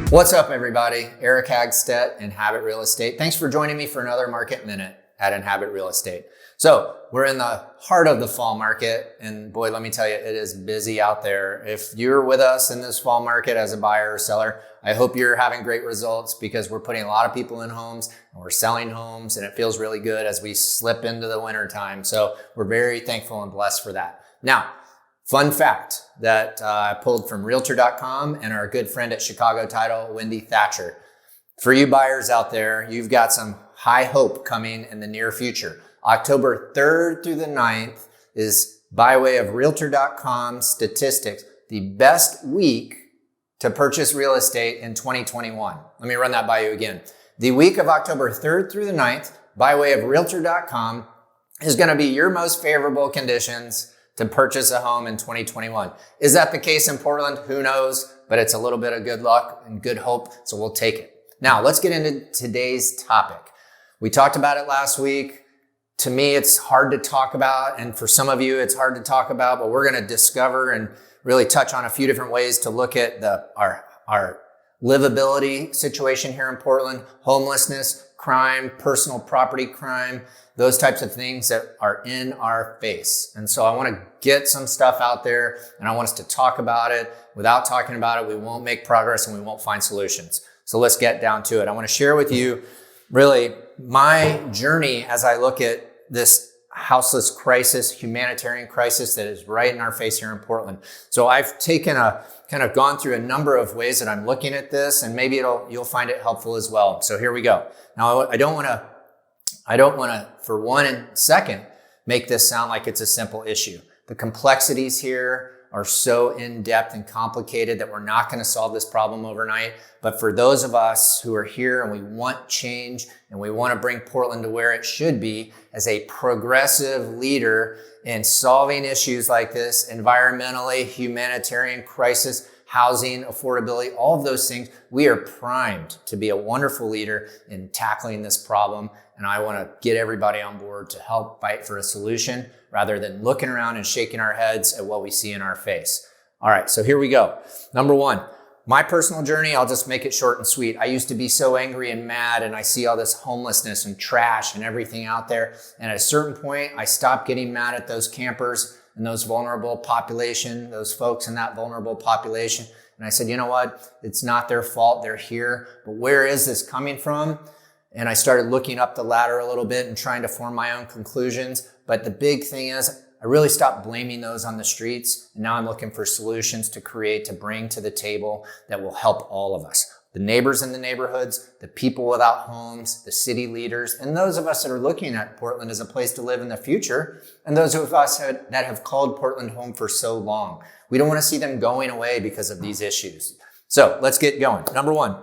What's up, everybody? Eric Hagstette, Inhabit Real Estate. Thanks for joining me for another Market Minute at Inhabit Real Estate. So we're in the heart of the fall market, and boy, let me tell you, it is busy out there. If you're with us in this fall market as a buyer or seller, I hope you're having great results because we're putting a lot of people in homes and we're selling homes, and it feels really good as we slip into the winter time. So we're very thankful and blessed for that. Now, fun fact that I pulled from Realtor.com and our good friend at Chicago Title, Wendy Thatcher. For you buyers out there, you've got some high hope coming in the near future. October 3rd through the 9th is, by way of Realtor.com statistics, the best week to purchase real estate in 2021. Let me run that by you again. The week of October 3rd through the 9th, by way of Realtor.com, is going to be your most favorable conditions to purchase a home in 2021. Is that the case in Portland? Who knows? But it's a little bit of good luck and good hope, so we'll take it. Now, let's get into today's topic. We talked about it last week. To me, it's hard to talk about, and for some of you, it's hard to talk about, but we're going to discover and really touch on a few different ways to look at our livability situation here in Portland, homelessness, crime, personal property crime, those types of things that are in our face. And so I want to get some stuff out there, and I want us to talk about it. Without talking about it, we won't make progress and we won't find solutions. So let's get down to it. I want to share with you really my journey as I look at this houseless crisis, humanitarian crisis that is right in our face here in Portland. So I've taken gone through a number of ways that I'm looking at this, and maybe you'll find it helpful as well. So here we go. Now, I don't want to for one second make this sound like it's a simple issue. The complexities here are so in-depth and complicated that we're not going to solve this problem overnight. But for those of us who are here and we want change and we want to bring Portland to where it should be as a progressive leader in solving issues like this, environmentally, humanitarian crisis, housing, affordability, all of those things, we are primed to be a wonderful leader in tackling this problem. And I want to get everybody on board to help fight for a solution rather than looking around and shaking our heads at what we see in our face. All right, so here we go. Number one, my personal journey, I'll just make it short and sweet. I used to be so angry and mad, and I see all this homelessness and trash and everything out there. And at a certain point, I stopped getting mad at those campers and those vulnerable population, those folks in that vulnerable population. And I said, you know what? It's not their fault. They're here. But where is this coming from? And I started looking up the ladder a little bit and trying to form my own conclusions. But the big thing is I really stopped blaming those on the streets. And now I'm looking for solutions to bring to the table that will help all of us. The neighbors in the neighborhoods, the people without homes, the city leaders, and those of us that are looking at Portland as a place to live in the future, and those of us that have called Portland home for so long. We don't want to see them going away because of these issues. So let's get going. Number one,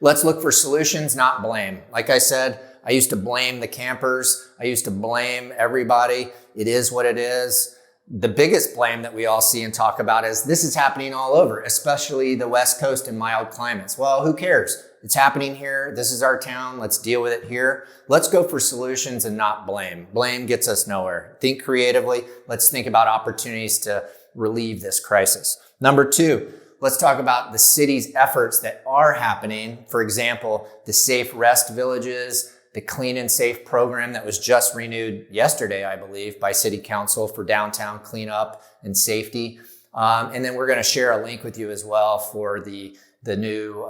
let's look for solutions, not blame. Like I said, I used to blame the campers. I used to blame everybody. It is what it is. The biggest blame that we all see and talk about is this is happening all over, especially the West Coast in mild climates. Well, who cares? It's happening here. This is our town. Let's deal with it here. Let's go for solutions and not blame. Blame gets us nowhere. Think creatively. Let's think about opportunities to relieve this crisis. Number two, let's talk about the city's efforts that are happening. For example, the safe rest villages, the Clean and Safe program that was just renewed yesterday, I believe, by City Council for downtown cleanup and safety. And then we're going to share a link with you as well for the new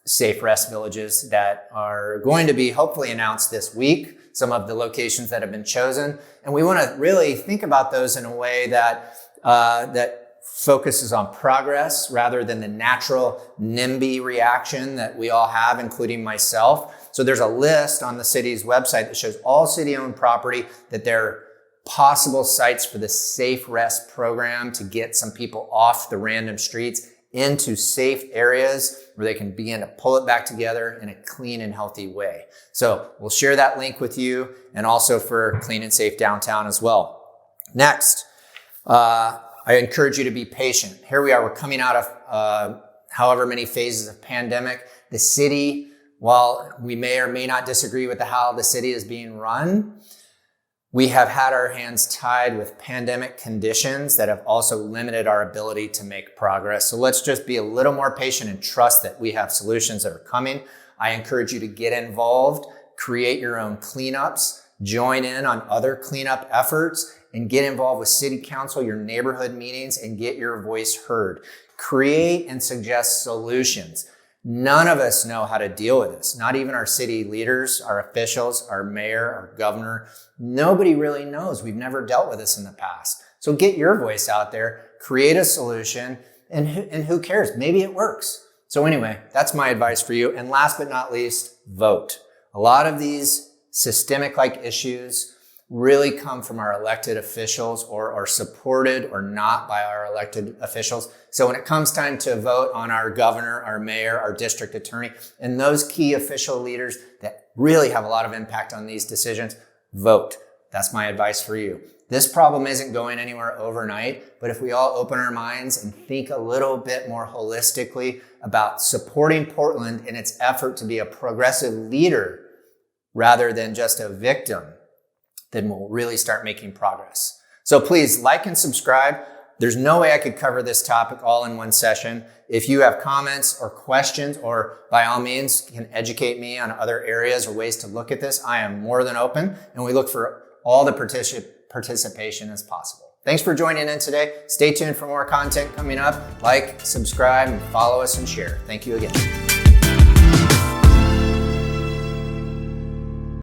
safe rest villages that are going to be hopefully announced this week, some of the locations that have been chosen. And we want to really think about those in a way that focuses on progress rather than the natural NIMBY reaction that we all have, including myself. So there's a list on the city's website that shows all city-owned property that there are possible sites for the Safe Rest program to get some people off the random streets into safe areas where they can begin to pull it back together in a clean and healthy way. So we'll share that link with you and also for Clean and Safe Downtown as well. Next, I encourage you to be patient. Here we are, we're coming out of however many phases of pandemic. The city while we may or may not disagree with how the city is being run, we have had our hands tied with pandemic conditions that have also limited our ability to make progress. So let's just be a little more patient and trust that we have solutions that are coming. I encourage you to get involved, create your own cleanups, join in on other cleanup efforts, and get involved with city council, your neighborhood meetings, and get your voice heard. Create and suggest solutions. None of us know how to deal with this. Not even our city leaders, our officials, our mayor, our governor. Nobody really knows. We've never dealt with this in the past. So get your voice out there, create a solution, and who cares? Maybe it works. So anyway, that's my advice for you. And last but not least, vote. A lot of these systemic-like issues really come from our elected officials or are supported or not by our elected officials. So when it comes time to vote on our governor, our mayor, our district attorney, and those key official leaders that really have a lot of impact on these decisions, vote. That's my advice for you. This problem isn't going anywhere overnight, but if we all open our minds and think a little bit more holistically about supporting Portland in its effort to be a progressive leader rather than just a victim, then we'll really start making progress. So please like and subscribe. There's no way I could cover this topic all in one session. If you have comments or questions, or by all means can educate me on other areas or ways to look at this, I am more than open, and we look for all the participation as possible. Thanks for joining in today. Stay tuned for more content coming up. Like, subscribe, and follow us and share. Thank you again.